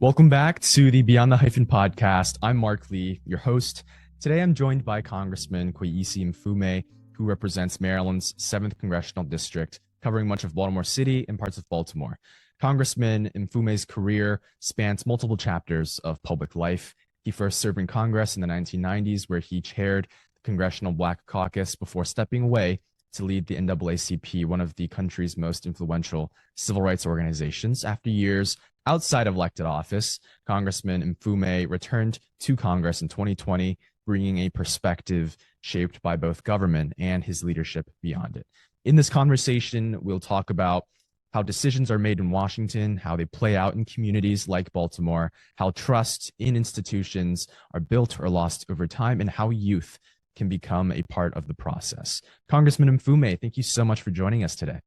Welcome back to the Beyond the Hyphen podcast. I'm Mark Lee, your host. Today I'm joined by Congressman Kweisi Mfume, who represents Maryland's 7th Congressional District, covering much of Baltimore City and parts of Baltimore. Congressman Mfume's career spans multiple chapters of public life. He first served in Congress in the 1990s, where he chaired the Congressional Black Caucus before stepping away to lead the NAACP, one of the country's most influential civil rights organizations. After years outside of elected office, Congressman Mfume returned to Congress in 2020, bringing a perspective shaped by both government and his leadership beyond it. In this conversation, we'll talk about how decisions are made in Washington, how they play out in communities like Baltimore, how trust in institutions are built or lost over time, and how youth can become a part of the process. Congressman Mfume, thank you so much for joining us today.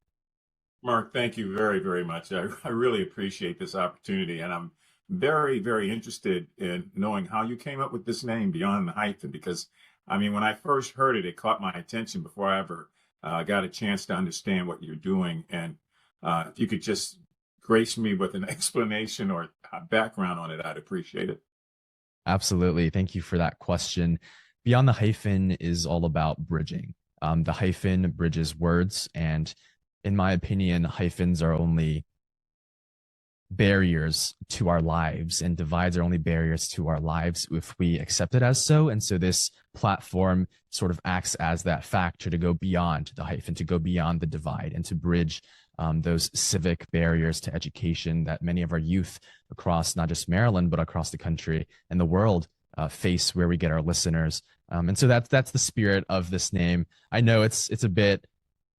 Mark, thank you very, very much. I really appreciate this opportunity, and I'm very, very interested in knowing how you came up with this name, Beyond the Hyphen, because, I mean, when I first heard it, it caught my attention before I ever got a chance to understand what you're doing. And if you could just grace me with an explanation or background on it, I'd appreciate it. Absolutely. Thank you for that question. Beyond the Hyphen is all about bridging. The hyphen bridges words, and in my opinion, hyphens are only barriers to our lives, and divides are only barriers to our lives if we accept it as so. And so this platform sort of acts as that factor to go beyond the hyphen, to go beyond the divide, and to bridge those civic barriers to education that many of our youth across not just Maryland, but across the country and the world face where we get our listeners. And so that's the spirit of this name. I know it's a bit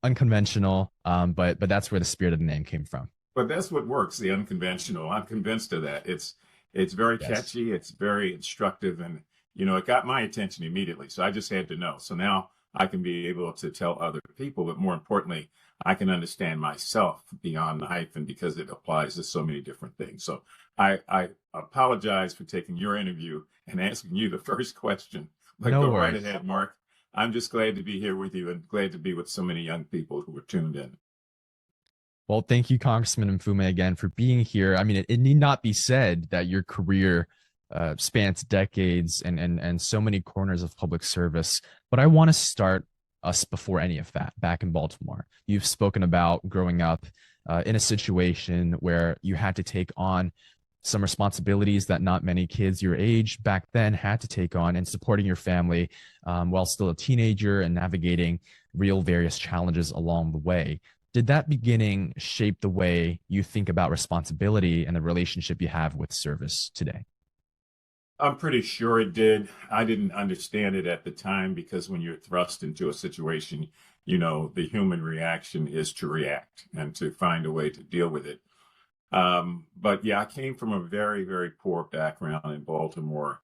unconventional, but that's where the spirit of the name came from. But that's what works, the unconventional. I'm convinced of that. It's very catchy. It's very instructive. And, it got my attention immediately. So I just had to know. So now I can be able to tell other people, but more importantly, I can understand myself beyond the hyphen because it applies to so many different things. So I apologize for taking your interview and asking you the first question. But no go worries. right ahead, Mark. I'm just glad to be here with you and glad to be with so many young people who are tuned in. Well, thank you, Congressman Mfume, again for being here. I mean, it need not be said that your career spans decades and so many corners of public service. But I want to start us before any of that back in Baltimore. You've spoken about growing up in a situation where you had to take on some responsibilities that not many kids your age back then had to take on, and supporting your family while still a teenager and navigating real various challenges along the way. Did that beginning shape the way you think about responsibility and the relationship you have with service today? I'm pretty sure it did. I didn't understand it at the time because when you're thrust into a situation, the human reaction is to react and to find a way to deal with it. But yeah, I came from a very, very poor background in Baltimore.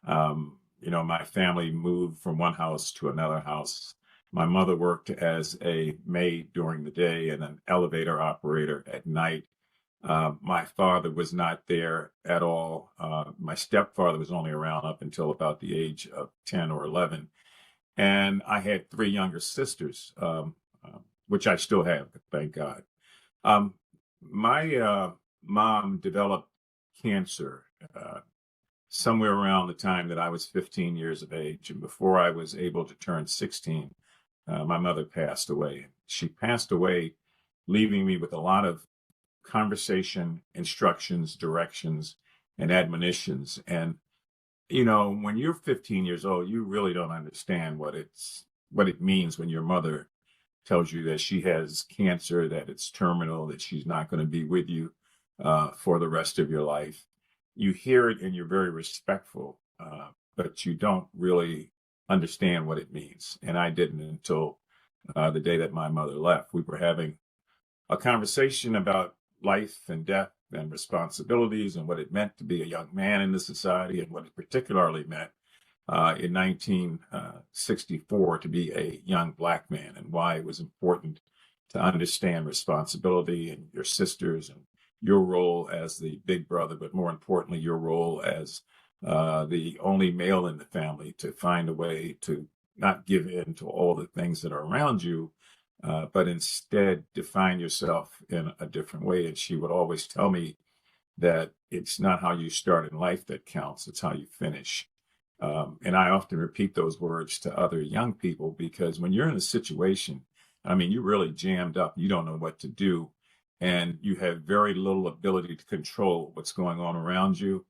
My family moved from one house to another house. My mother worked as a maid during the day and an elevator operator at night. My father was not there at all. My stepfather was only around up until about the age of 10 or 11. And I had three younger sisters, which I still have, thank God. My mom developed cancer somewhere around the time that I was 15 years of age. And before I was able to turn 16, my mother passed away. She passed away, leaving me with a lot of conversation, instructions, directions, and admonitions. And, when you're 15 years old, you really don't understand what it means when your mother tells you that she has cancer, that it's terminal, that she's not going to be with you for the rest of your life. You hear it and you're very respectful, but you don't really understand what it means. And I didn't until the day that my mother left. We were having a conversation about life and death and responsibilities and what it meant to be a young man in this society and what it particularly meant in 1964 to be a young Black man, and why it was important to understand responsibility and your sisters and your role as the big brother, but more importantly, your role as the only male in the family, to find a way to not give in to all the things that are around you, but instead define yourself in a different way. And she would always tell me that it's not how you start in life that counts, it's how you finish. And I often repeat those words to other young people, because when you're in a situation, I mean, you're really jammed up, you don't know what to do, and you have very little ability to control what's going on around you.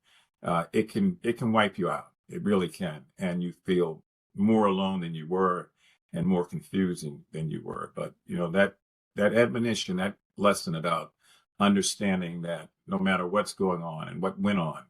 It can wipe you out. It really can. And you feel more alone than you were and more confusing than you were. But, that admonition, that lesson about understanding that no matter what's going on and what went on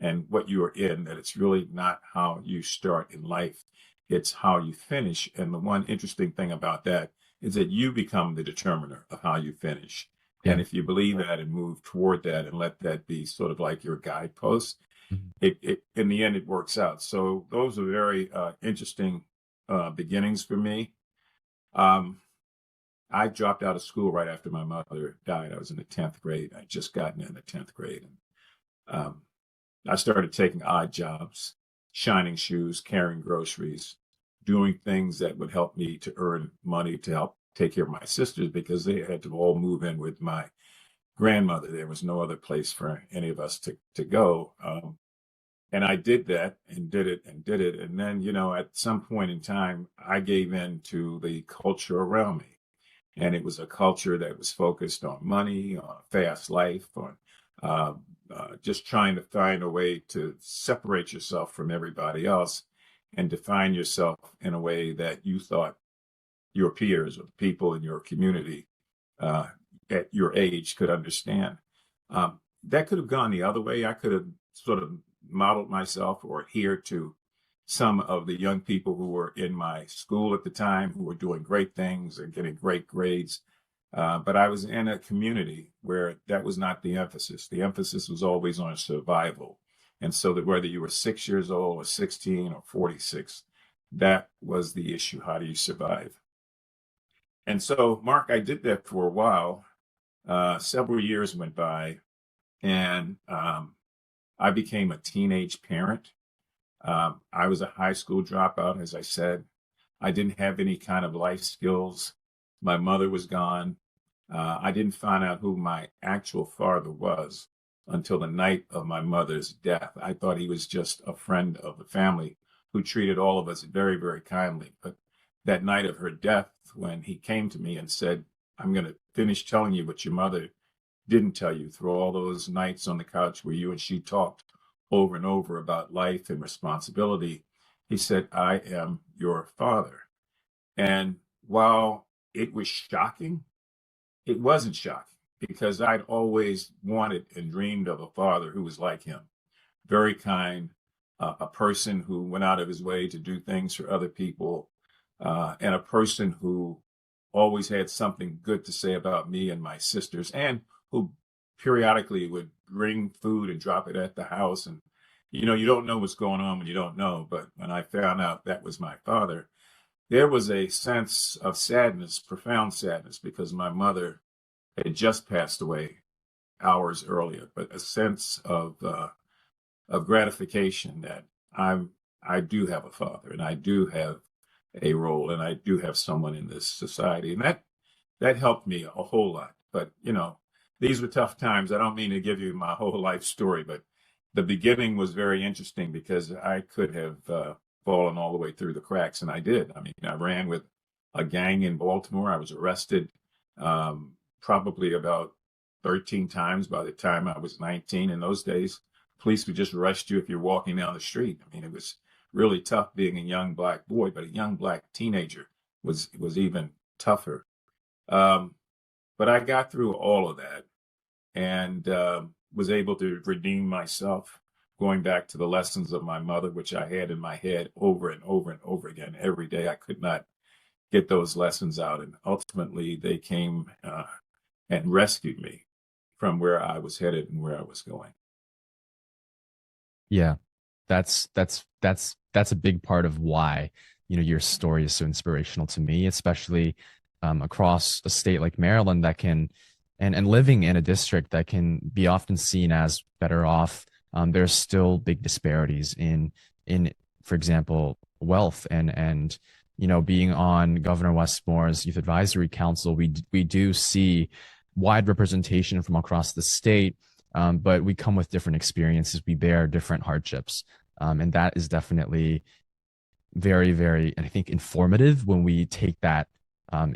and what you are in, that it's really not how you start in life, it's how you finish. And the one interesting thing about that is that you become the determiner of how you finish. Yeah. And if you believe that and move toward that and let that be sort of like your guidepost, Mhm. it in the end, it works out. So those are very interesting beginnings for me. I dropped out of school right after my mother died. I was in the 10th grade. I just gotten in the 10th grade. And I started taking odd jobs, shining shoes, carrying groceries, doing things that would help me to earn money to help take care of my sisters, because they had to all move in with my grandmother. There was no other place for any of us to go. And I did that and did it and did it. And then, at some point in time, I gave in to the culture around me. And it was a culture that was focused on money, on a fast life, on just trying to find a way to separate yourself from everybody else and define yourself in a way that you thought your peers or the people in your community at your age could understand. That could have gone the other way. I could have sort of modeled myself or adhered to some of the young people who were in my school at the time, who were doing great things and getting great grades. But I was in a community where that was not the emphasis. The emphasis was always on survival. And so that whether you were 6 years old or 16 or 46, that was the issue. How do you survive? And so, Mark, I did that for a while. Several years went by, and I became a teenage parent. I was a high school dropout, as I said. I didn't have any kind of life skills. My mother was gone. I didn't find out who my actual father was until the night of my mother's death. I thought he was just a friend of the family who treated all of us very, very kindly. But that night of her death, when he came to me and said, "I'm going to finish telling you what your mother didn't tell you through all those nights on the couch where you and she talked over and over about life and responsibility," he said, "I am your father." And while it was shocking, it wasn't shocking, because I'd always wanted and dreamed of a father who was like him, very kind, a person who went out of his way to do things for other people, and a person who always had something good to say about me and my sisters, and who periodically would bring food and drop it at the house. And, you don't know what's going on when you don't know. But when I found out that was my father, there was a sense of sadness, profound sadness, because my mother had just passed away hours earlier, but a sense of gratification that I do have a father, and I do have a role, and I do have someone in this society. And that helped me a whole lot. But, these were tough times. I don't mean to give you my whole life story, but the beginning was very interesting, because I could have fallen all the way through the cracks, and I did. I mean, I ran with a gang in Baltimore. I was arrested probably about 13 times by the time I was 19. In those days, police would just arrest you if you're walking down the street. I mean, it was really tough being a young Black boy, but a young Black teenager was even tougher. But I got through all of that, and was able to redeem myself, going back to the lessons of my mother, which I had in my head over and over and over again every day. I could not get those lessons out. And ultimately, they came and rescued me from where I was headed and where I was going. Yeah, that's a big part of why, your story is so inspirational to me, especially across a state like Maryland that can, and living in a district that can be often seen as better off. There's still big disparities in, for example, wealth, and being on Governor Westmore's Youth Advisory Council, we do see wide representation from across the state, but we come with different experiences. We bear different hardships. And that is definitely very, very, and I think informative when we take that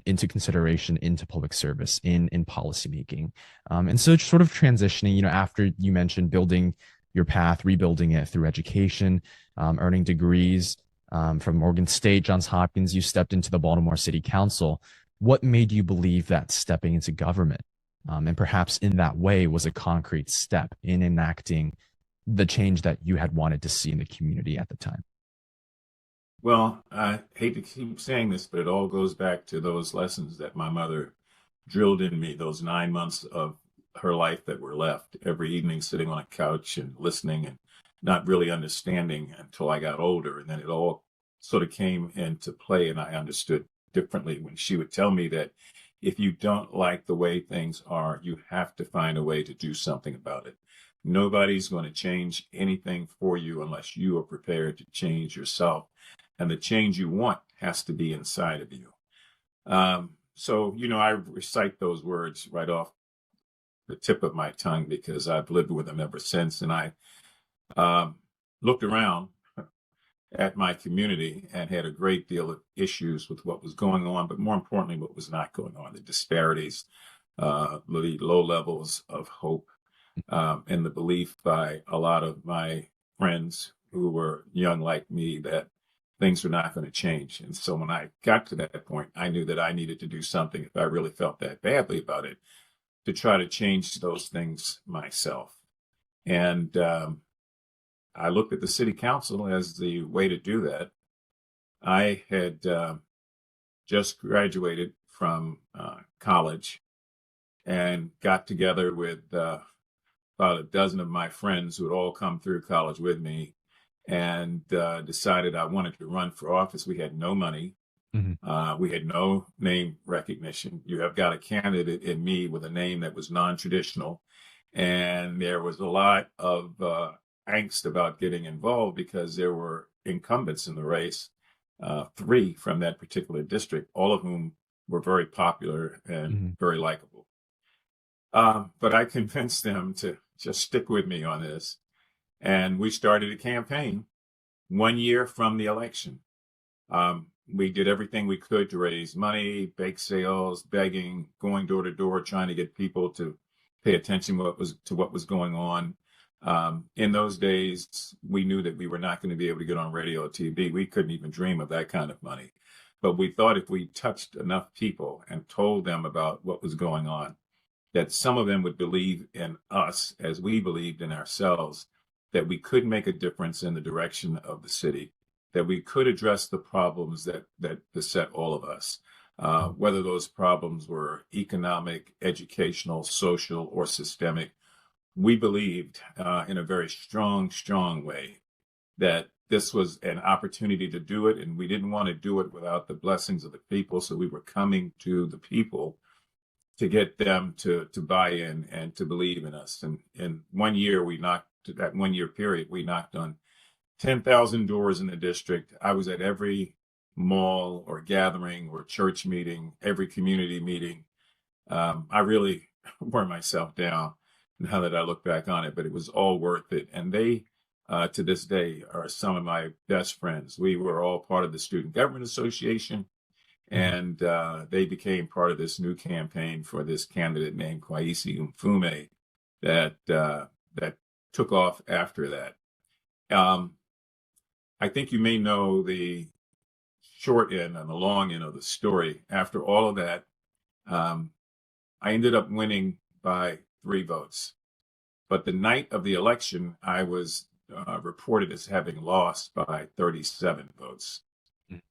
into consideration into public service in policymaking. And so sort of transitioning, after you mentioned building your path, rebuilding it through education, earning degrees from Morgan State, Johns Hopkins, you stepped into the Baltimore City Council. What made you believe that stepping into government, and perhaps in that way, was a concrete step in enacting the change that you had wanted to see in the community at the time? Well, I hate to keep saying this, but it all goes back to those lessons that my mother drilled in me, those 9 months of her life that were left, every evening sitting on a couch and listening and not really understanding until I got older. And then it all sort of came into play, and I understood differently when she would tell me that if you don't like the way things are, you have to find a way to do something about it. Nobody's going to change anything for you unless you are prepared to change yourself. And the change you want has to be inside of you. So, I recite those words right off the tip of my tongue because I've lived with them ever since. And I looked around at my community and had a great deal of issues with what was going on, but more importantly, what was not going on, the disparities, the low levels of hope, and the belief by a lot of my friends who were young like me that things were not going to change. And so when I got to that point, I knew that I needed to do something if I really felt that badly about it, to try to change those things myself. And I looked at the city council as the way to do that. I had just graduated from college and got together with about a dozen of my friends who had all come through college with me, and decided I wanted to run for office. We had no money. Mm-hmm. We had no name recognition. You have got a candidate in me with a name that was non-traditional. And there was a lot of angst about getting involved because there were incumbents in the race, 3 from that particular district, all of whom were very popular and mm-hmm. very likable. But I convinced them to just stick with me on this. And we started a campaign 1 year from the election. We did everything we could to raise money, bake sales, begging, going door to door, trying to get people to pay attention to what was going on. In those days, we knew that we were not going to be able to get on radio or TV. We couldn't even dream of that kind of money. But we thought if we touched enough people and told them about what was going on, that some of them would believe in us as we believed in ourselves, that we could make a difference in the direction of the city, that we could address the problems that beset all of us, whether those problems were economic, educational, social, or systemic. We believed in a very strong way that this was an opportunity to do it, and we didn't want to do it without the blessings of the people. So we were coming to the people to get them to buy in and to believe in us. And in 1 year, that 1 year period, we knocked on 10,000 doors in the district. I was at every mall or gathering or church meeting, every community meeting. I really wore myself down now that I look back on it, but it was all worth it. And they, to this day, are some of my best friends. We were all part of the Student Government Association, and they became part of this new campaign for this candidate named Kweisi Mfume that took off after that. I think you may know the short end and the long end of the story. After all of that, I ended up winning by 3 votes. But the night of the election, I was reported as having lost by 37 votes.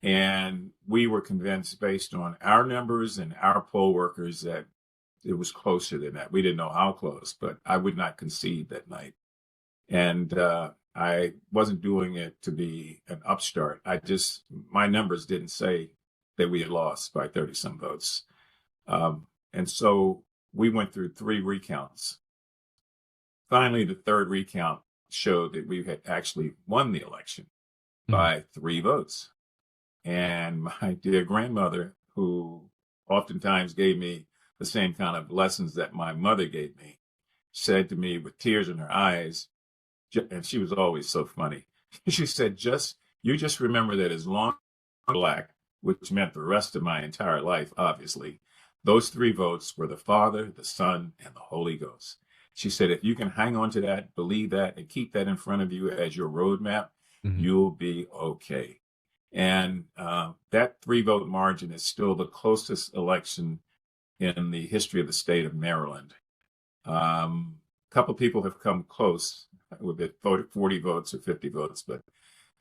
And we were convinced, based on our numbers and our poll workers, that it was closer than that. We didn't know how close, but I would not concede that night. And I wasn't doing it to be an upstart. My numbers didn't say that we had lost by 30 some votes. And so we went through 3 recounts. Finally, the 3rd recount showed that we had actually won the election by 3 votes. And my dear grandmother, who oftentimes gave me the same kind of lessons that my mother gave me, said to me with tears in her eyes, and she was always so funny. She said, you just remember that as long as I'm Black, which meant the rest of my entire life, obviously, those three votes were the Father, the Son, and the Holy Ghost. She said, if you can hang on to that, believe that, and keep that in front of you as your roadmap, you'll be okay. And that 3-vote margin is still the closest election in the history of the state of Maryland. A couple people have come close with it, 40 votes or 50 votes, but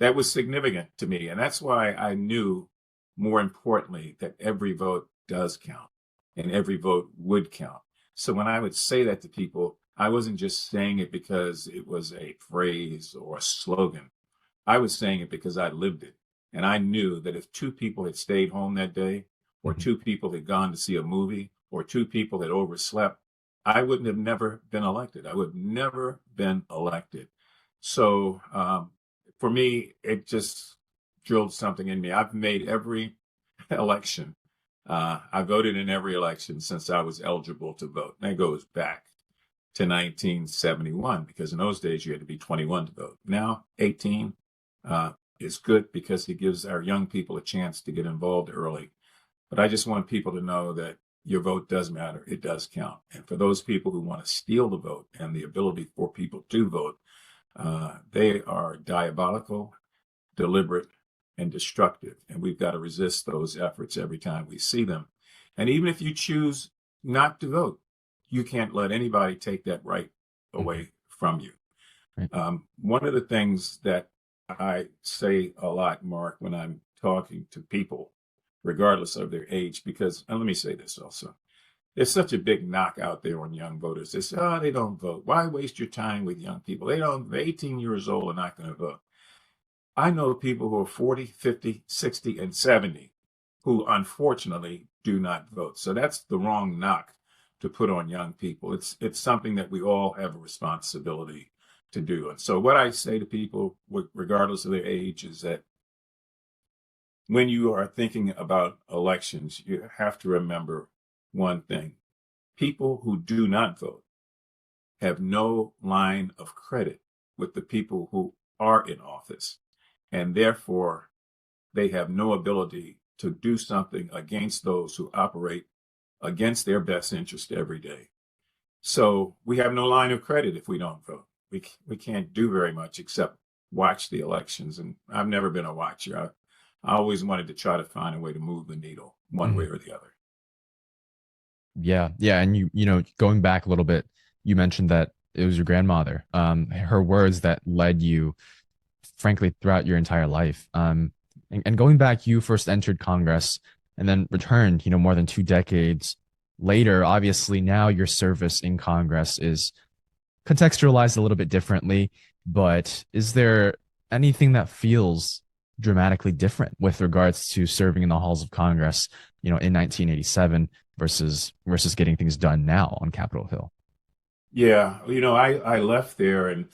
that was significant to me. And that's why I knew, more importantly, that every vote does count and every vote would count. So when I would say that to people, I wasn't just saying it because it was a phrase or a slogan. I was saying it because I lived it. And I knew that if 2 people had stayed home that day, or 2 people had gone to see a movie, or 2 people had overslept, I wouldn't have never been elected. I would have never been elected. So for me, it just drilled something in me. I've made every election. I voted in every election since I was eligible to vote. That goes back to 1971, because in those days you had to be 21 to vote. Now 18 is good because it gives our young people a chance to get involved early. But I just want people to know that your vote does matter. It does count. And for those people who want to steal the vote and the ability for people to vote, they are diabolical, deliberate, and destructive. And we've got to resist those efforts every time we see them. And even if you choose not to vote, you can't let anybody take that right away from you. Right. One of the things that I say a lot, Mark, when I'm talking to people, regardless of their age, because, and let me say this also, there's such a big knock out there on young voters. They say, oh, they don't vote. Why waste your time with young people? They're 18 years old and not going to vote. I know people who are 40, 50, 60, and 70 who unfortunately do not vote. So that's the wrong knock to put on young people. It's something that we all have a responsibility to do. And so what I say to people, regardless of their age, is that when you are thinking about elections, you have to remember one thing. People who do not vote have no line of credit with the people who are in office, and therefore they have no ability to do something against those who operate against their best interest every day. So we have no line of credit if we don't vote. We can't do very much except watch the elections, and I've never been a watcher. I always wanted to try to find a way to move the needle one way or the other. Yeah. And you know, going back a little bit, you mentioned that it was your grandmother, her words that led you, frankly, throughout your entire life. And going back, you first entered Congress and then returned, you know, more than 2 decades later. Obviously, now your service in Congress is contextualized a little bit differently, but is there anything that feels dramatically different with regards to serving in the halls of Congress, you know, in 1987 versus getting things done now on Capitol Hill? Yeah, you know, I left there and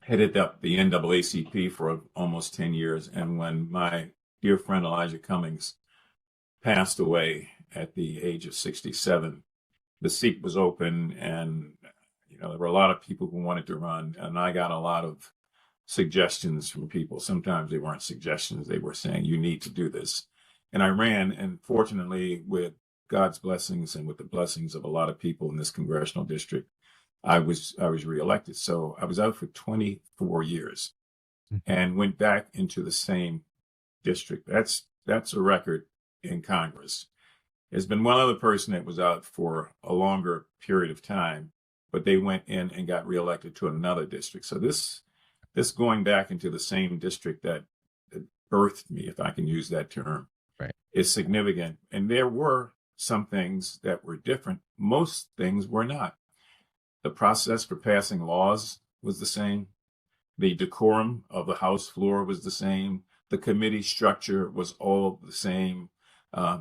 headed up the NAACP for almost 10 years. And when my dear friend Elijah Cummings passed away at the age of 67, the seat was open, and you know, there were a lot of people who wanted to run, and I got a lot of suggestions from people. Sometimes they weren't suggestions. They were saying, you need to do this. And I ran, and fortunately, with God's blessings and with the blessings of a lot of people in this congressional district, I was reelected. So I was out for 24 years and went back into the same district. That's a record in Congress. There's been one other person that was out for a longer period of time, but they went in and got reelected to another district. So this going back into the same district that birthed me, if I can use that term, right, is significant. And there were some things that were different. Most things were not. The process for passing laws was the same. The decorum of the House floor was the same. The committee structure was all the same.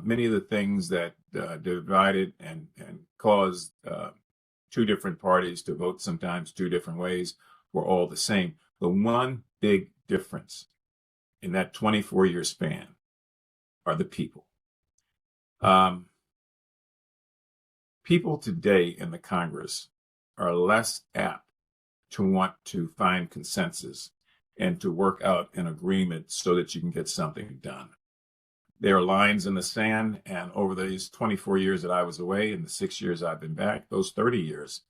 Many of the things that divided and caused 2 different parties to vote sometimes 2 different ways were all the same. The one big difference in that 24-year span are the people. People today in the Congress are less apt to want to find consensus and to work out an agreement so that you can get something done. There are lines in the sand, and over these 24 years that I was away and the 6 years I've been back, those 30 years,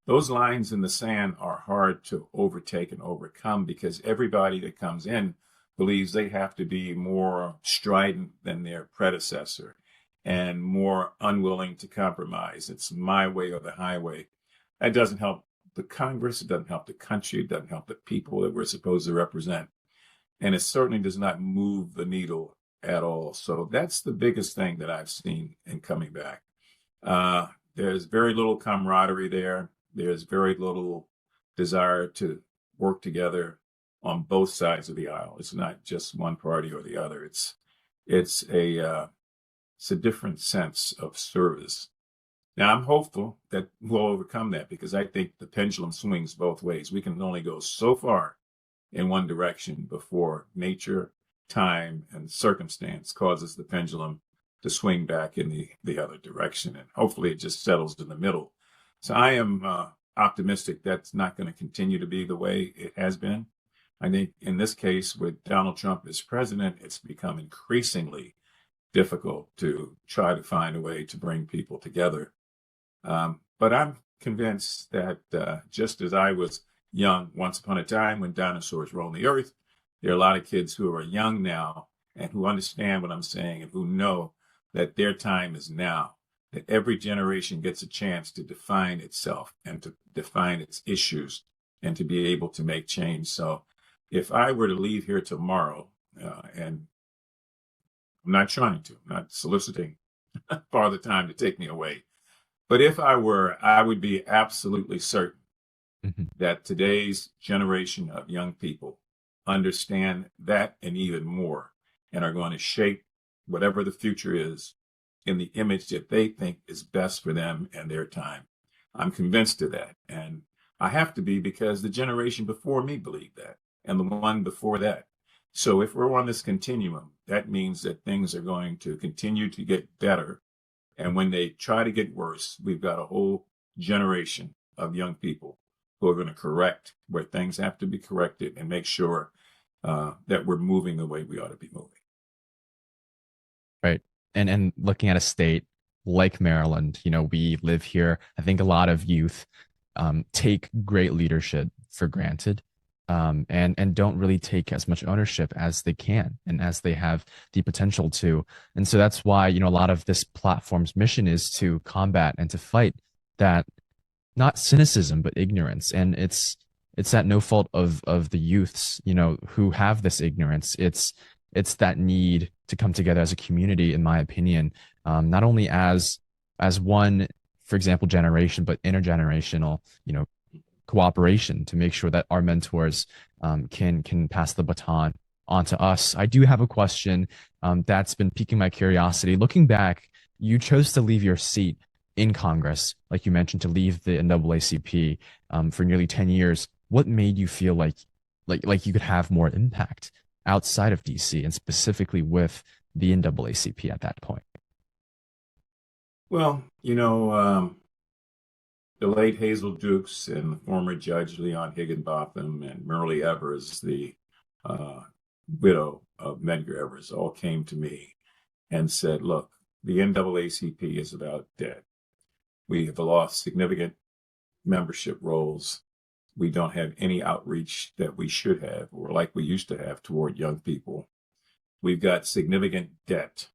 those lines in the sand are hard to overtake and overcome because everybody that comes in believes they have to be more strident than their predecessor and more unwilling to compromise. It's my way or the highway. That doesn't help the Congress, it doesn't help the country, it doesn't help the people that we're supposed to represent. And it certainly does not move the needle at all. So that's the biggest thing that I've seen in coming back. There's very little camaraderie there. There's very little desire to work together on both sides of the aisle. It's not just one party or the other. It's a different sense of service. Now, I'm hopeful that we'll overcome that because I think the pendulum swings both ways. We can only go so far in one direction before nature, time, and circumstance causes the pendulum to swing back in the other direction. And hopefully it just settles in the middle. So I am optimistic that's not going to continue to be the way it has been. I think in this case, with Donald Trump as president, it's become increasingly difficult to try to find a way to bring people together. But I'm convinced that just as I was young once upon a time when dinosaurs roamed the earth, there are a lot of kids who are young now and who understand what I'm saying and who know that their time is now, that every generation gets a chance to define itself and to define its issues and to be able to make change. So if I were to leave here tomorrow, and I'm not trying to, I'm not soliciting Father Time to take me away, but if I were, I would be absolutely certain that today's generation of young people understand that and even more and are going to shape whatever the future is in the image that they think is best for them and their time. I'm convinced of that. And I have to be because the generation before me believed that and the one before that. So if we're on this continuum, that means that things are going to continue to get better. And when they try to get worse, we've got a whole generation of young people who are going to correct where things have to be corrected and make sure that we're moving the way we ought to be moving. Right. And looking at a state like Maryland, we live here. I think a lot of youth take great leadership for granted, and don't really take as much ownership as they can and as they have the potential to. And so that's why, a lot of this platform's mission is to combat and to fight that, not cynicism, but ignorance. And it's that no fault of the youths, who have this ignorance. It's that need to come together as a community, in my opinion, not only as one, for example, generation, but intergenerational, cooperation to make sure that our mentors can pass the baton on to us. I do have a question that's been piquing my curiosity. Looking back, you chose to leave your seat in Congress, like you mentioned, to leave the NAACP for nearly 10 years. What made you feel like you could have more impact outside of DC and specifically with the NAACP at that point? Well, the late Hazel Dukes and the former Judge Leon Higginbotham and Myrlie Evers, the widow of Medgar Evers, all came to me and said, look, the NAACP is about dead. We have lost significant membership roles. We don't have any outreach that we should have or like we used to have toward young people. We've got significant debt.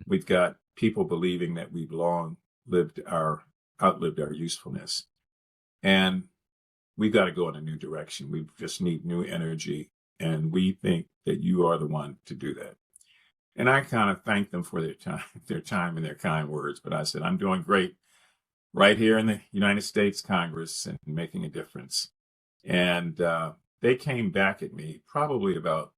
We've got people believing that we've long outlived our usefulness. And we've got to go in a new direction. We just need new energy. And we think that you are the one to do that. And I kind of thanked them for their time and their kind words. But I said, I'm doing great right here in the United States Congress and making a difference. And they came back at me probably about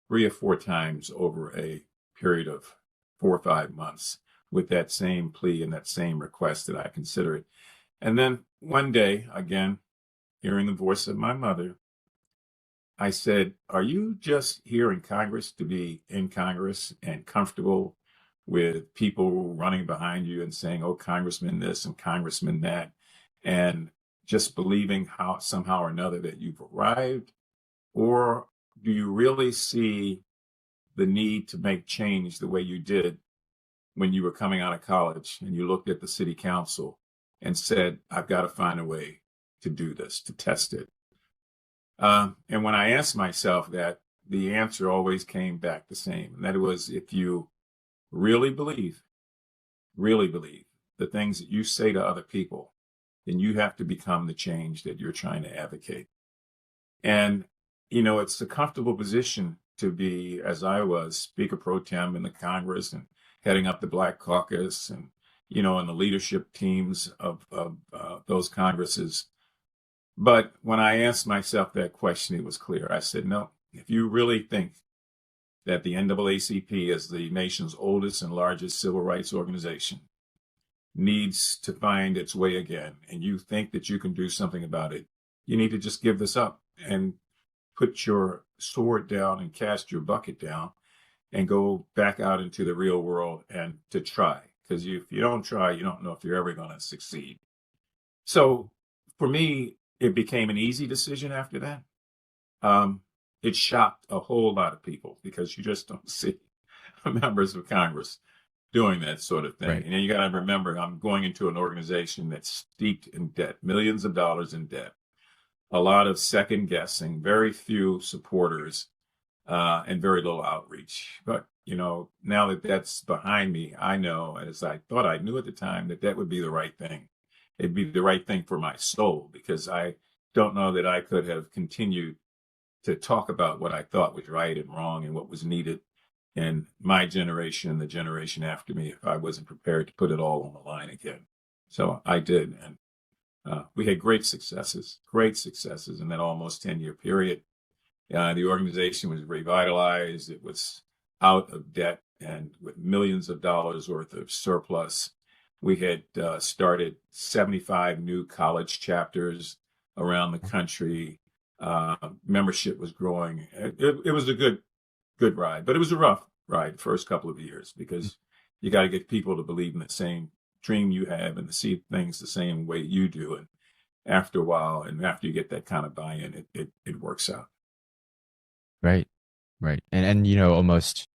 3 or 4 times over a period of 4 or 5 months with that same plea and that same request that I consider it. And then one day, again, hearing the voice of my mother, I said, are you just here in Congress to be in Congress and comfortable with people running behind you and saying, oh, Congressman this and Congressman that, and just believing how somehow or another that you've arrived? Or do you really see the need to make change the way you did when you were coming out of college and you looked at the city council and said, I've got to find a way to do this, to test it? And when I asked myself that, the answer always came back the same. And that was, if you really believe the things that you say to other people, then you have to become the change that you're trying to advocate. And, it's a comfortable position to be, as I was, Speaker Pro Tem in the Congress and heading up the Black Caucus and, in the leadership teams of those Congresses. But when I asked myself that question, it was clear. I said, no, if you really think that the NAACP, as the nation's oldest and largest civil rights organization, needs to find its way again, and you think that you can do something about it, you need to just give this up and put your sword down and cast your bucket down and go back out into the real world and to try. Because if you don't try, you don't know if you're ever going to succeed. So for me, it became an easy decision after that. It shocked a whole lot of people because you just don't see members of Congress doing that sort of thing. Right. And then you got to remember, I'm going into an organization that's steeped in debt, millions of dollars in debt, a lot of second guessing, very few supporters, and very little outreach. But, now that that's behind me, I know, as I thought I knew at the time, that would be the right thing. It'd be the right thing for my soul, because I don't know that I could have continued to talk about what I thought was right and wrong and what was needed in my generation and the generation after me if I wasn't prepared to put it all on the line again. So I did. And we had great successes in that almost 10-year period. The organization was revitalized. It was out of debt and with millions of dollars worth of surplus. We had started 75 new college chapters around the country. Membership was growing. It was a good ride, but it was a rough ride the first couple of years, because you got to get people to believe in the same dream you have and to see things the same way you do. And after a while, and after you get that kind of buy-in, it works out. Right. And almost,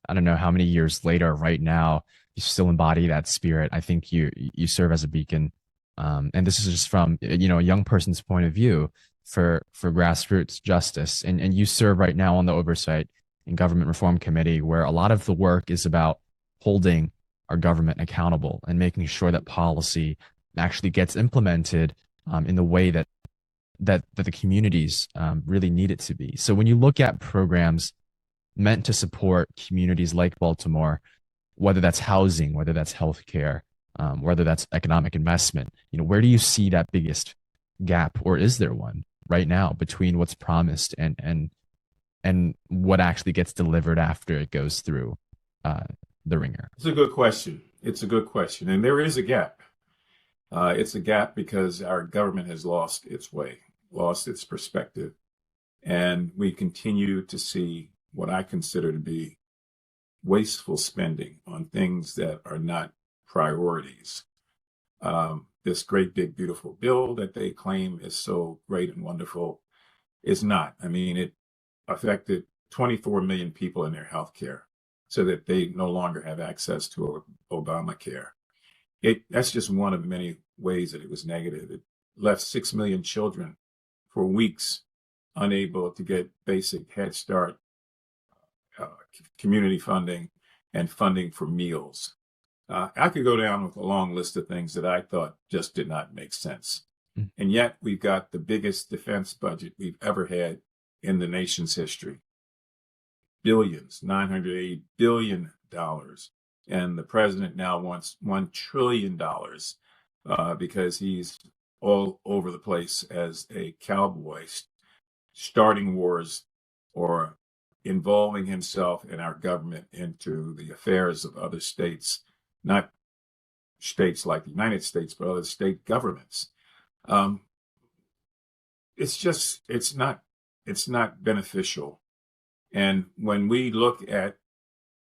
I don't know how many years later, right now, you still embody that spirit. I think you serve as a beacon. And this is just from, a young person's point of view for grassroots justice. And you serve right now on the Oversight and Government Reform Committee, where a lot of the work is about holding our government accountable and making sure that policy actually gets implemented in the way that the communities really need it to be. So when you look at programs meant to support communities like Baltimore, whether that's housing, whether that's healthcare, whether that's economic investment, where do you see that biggest gap, or is there one right now between what's promised and what actually gets delivered after it goes through the ringer? It's a good question. And there is a gap. It's a gap because our government has lost its way, lost its perspective. And we continue to see what I consider to be wasteful spending on things that are not priorities. This great big beautiful bill that they claim is so great and wonderful is not. I mean, it affected 24 million people in their health care so that they no longer have access to Obamacare. That's just one of many ways that it was negative. It left 6 million children for weeks unable to get basic Head Start community funding and funding for meals. I could go down with a long list of things that I thought just did not make sense. And yet we've got the biggest defense budget we've ever had in the nation's history. Billions, $980 billion. And the president now wants $1 trillion because he's all over the place as a cowboy, starting wars or involving himself and our government into the affairs of other states, not states like the United States, but other state governments. It's not beneficial. And when we look at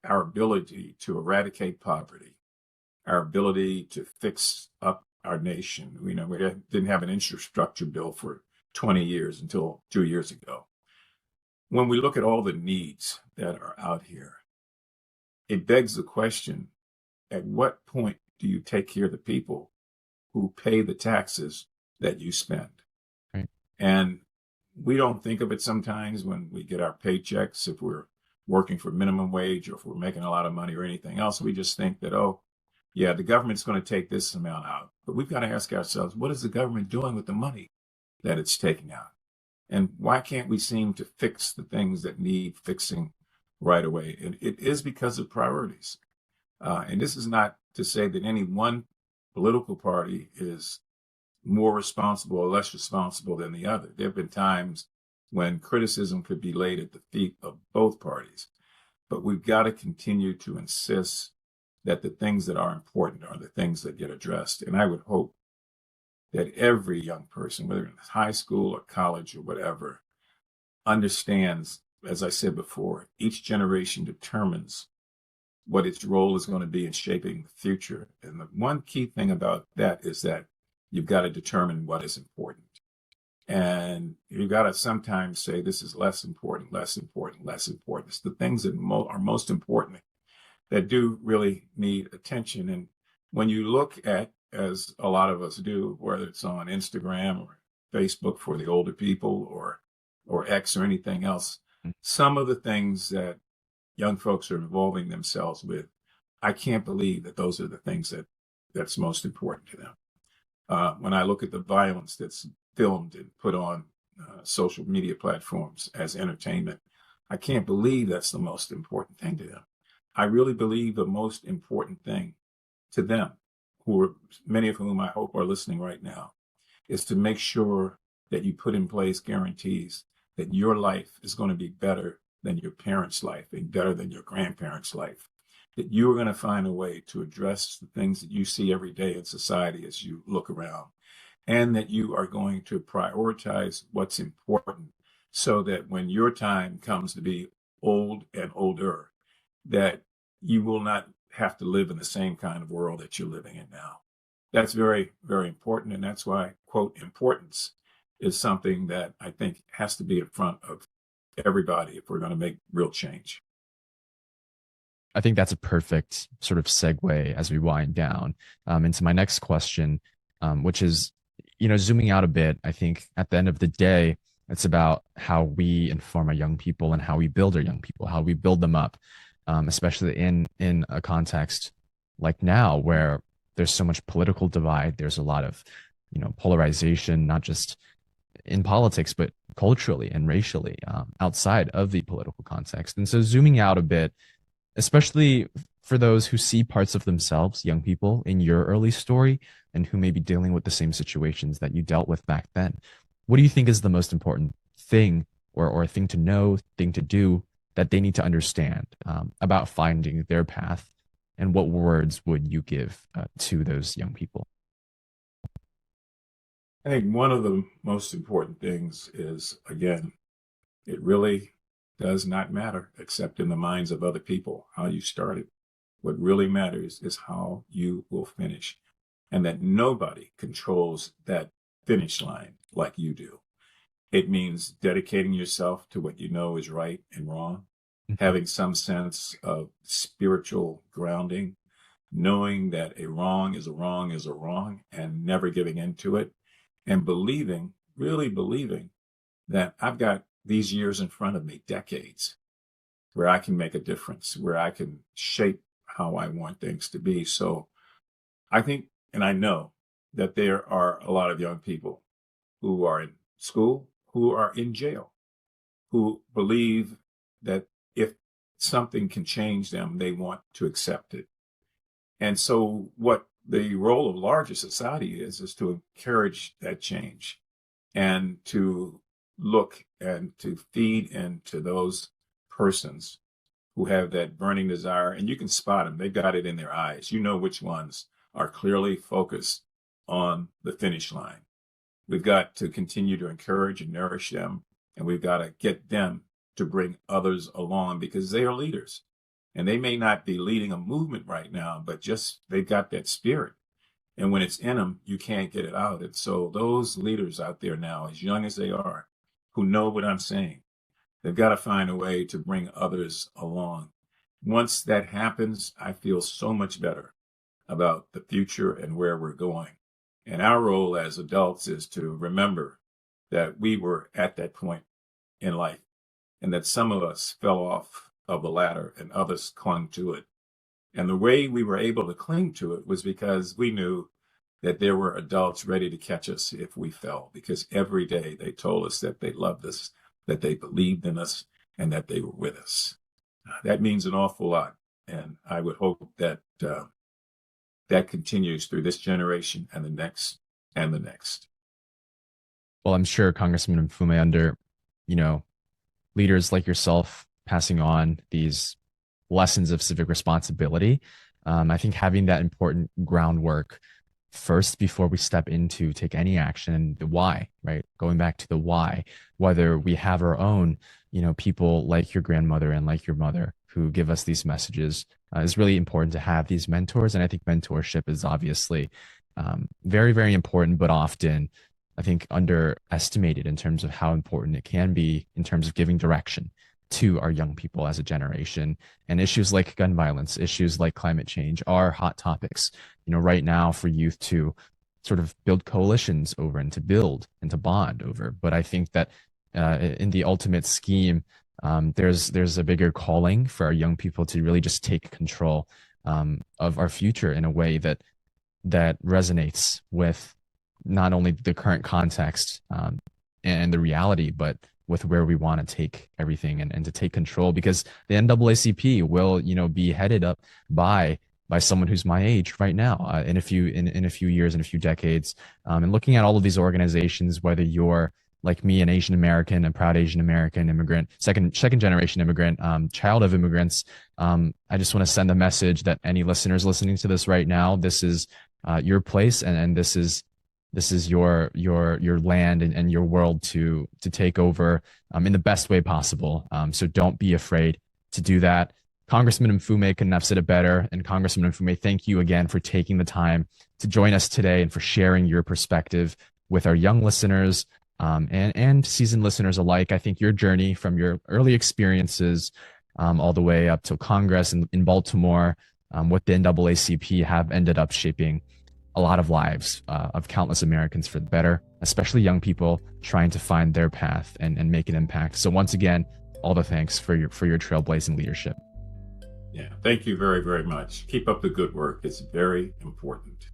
our ability to eradicate poverty, our ability to fix up our nation. We didn't have an infrastructure bill for 20 years until 2 years ago. When we look at all the needs that are out here, it begs the question, at what point do you take care of the people who pay the taxes that you spend? Right. And we don't think of it sometimes when we get our paychecks, if we're working for minimum wage or if we're making a lot of money or anything else. We just think that, oh, yeah, the government's going to take this amount out. But we've got to ask ourselves, what is the government doing with the money that it's taking out? And why can't we seem to fix the things that need fixing right away? And it is because of priorities. And this is not to say that any one political party is more responsible or less responsible than the other. There have been times when criticism could be laid at the feet of both parties. But we've got to continue to insist that the things that are important are the things that get addressed. And I would hope that every young person, whether in high school or college or whatever, understands, as I said before, each generation determines what its role is going to be in shaping the future. And the one key thing about that is that you've got to determine what is important. And you've got to sometimes say, this is less important, less important, less important. It's the things that are most important that do really need attention. And when you look at, as a lot of us do, whether it's on Instagram or Facebook for the older people or X or anything else, some of the things that young folks are involving themselves with, I can't believe that those are the things that's most important to them. When I look at the violence that's filmed and put on social media platforms as entertainment, I can't believe that's the most important thing to them. I really believe the most important thing to them, many of whom I hope are listening right now, is to make sure that you put in place guarantees that your life is going to be better than your parents' life and better than your grandparents' life, that you are going to find a way to address the things that you see every day in society as you look around, and that you are going to prioritize what's important so that when your time comes to be old and older, that you will not have to live in the same kind of world that you're living in now. That's very, very important. And that's why, quote, importance is something that I think has to be in front of everybody if we're going to make real change. I think that's a perfect sort of segue as we wind down into my next question, which is, zooming out a bit. I think at the end of the day, it's about how we inform our young people and how we build our young people, how we build them up, especially in a context like now where there's so much political divide. There's a lot of, polarization, not just in politics, but culturally and racially outside of the political context. And so zooming out a bit, especially for those who see parts of themselves, young people, in your early story and who may be dealing with the same situations that you dealt with back then, what do you think is the most important thing or thing to know, thing to do that they need to understand about finding their path? And what words would you give to those young people? I think one of the most important things is, again, it really does not matter except in the minds of other people how you started. What really matters is how you will finish, and that nobody controls that finish line like you do. It means dedicating yourself to what you know is right and wrong, having some sense of spiritual grounding, knowing that a wrong is a wrong is a wrong, and never giving into it, and believing, really believing, that I've got these years in front of me, decades, where I can make a difference, where I can shape how I want things to be. So I think, and I know that there are a lot of young people who are in school, who are in jail, who believe that if something can change them, they want to accept it. And so what the role of larger society is to encourage that change and to look and to feed into those persons who have that burning desire. And you can spot them. They've got it in their eyes. You know which ones are clearly focused on the finish line. We've got to continue to encourage and nourish them. And we've got to get them to bring others along because they are leaders. And they may not be leading a movement right now, but just they've got that spirit. And when it's in them, you can't get it out. And so those leaders out there now, as young as they are, who know what I'm saying, they've got to find a way to bring others along. Once that happens, I feel so much better about the future and where we're going. And our role as adults is to remember that we were at that point in life and that some of us fell off of the ladder and others clung to it. And the way we were able to cling to it was because we knew that there were adults ready to catch us if we fell, because every day they told us that they loved us, that they believed in us, and that they were with us. That means an awful lot. And I would hope that that continues through this generation and the next and the next. Well, I'm sure Congressman Mfume, under, leaders like yourself passing on these lessons of civic responsibility, I think having that important groundwork first before we step into take any action, the why, right? Going back to the why, whether we have our own, people like your grandmother and like your mother who give us these messages, is really important to have these mentors. And I think mentorship is obviously very, very important, but often I think underestimated in terms of how important it can be in terms of giving direction to our young people as a generation. And issues like gun violence, issues like climate change are hot topics, right now for youth to sort of build coalitions over and to build and to bond over. But I think that in the ultimate scheme, there's a bigger calling for our young people to really just take control of our future in a way that resonates with not only the current context and the reality, but with where we want to take everything and to take control, because the NAACP will, be headed up by someone who's my age right now, in a few years, in a few decades. And looking at all of these organizations, whether you're like me, an Asian American, a proud Asian American immigrant, second generation immigrant, child of immigrants, I just want to send a message that any listeners listening to this right now, this is your place, and this is your land and your world to take over in the best way possible. So don't be afraid to do that. Congressman Mfume couldn't have said it better. And Congressman Mfume, thank you again for taking the time to join us today and for sharing your perspective with our young listeners and seasoned listeners alike. I think your journey from your early experiences all the way up to Congress in Baltimore with the NAACP have ended up shaping a lot of lives of countless Americans for the better, especially young people trying to find their path and make an impact. So once again, all the thanks for your trailblazing leadership. Yeah, thank you very, very much. Keep up the good work. It's very important.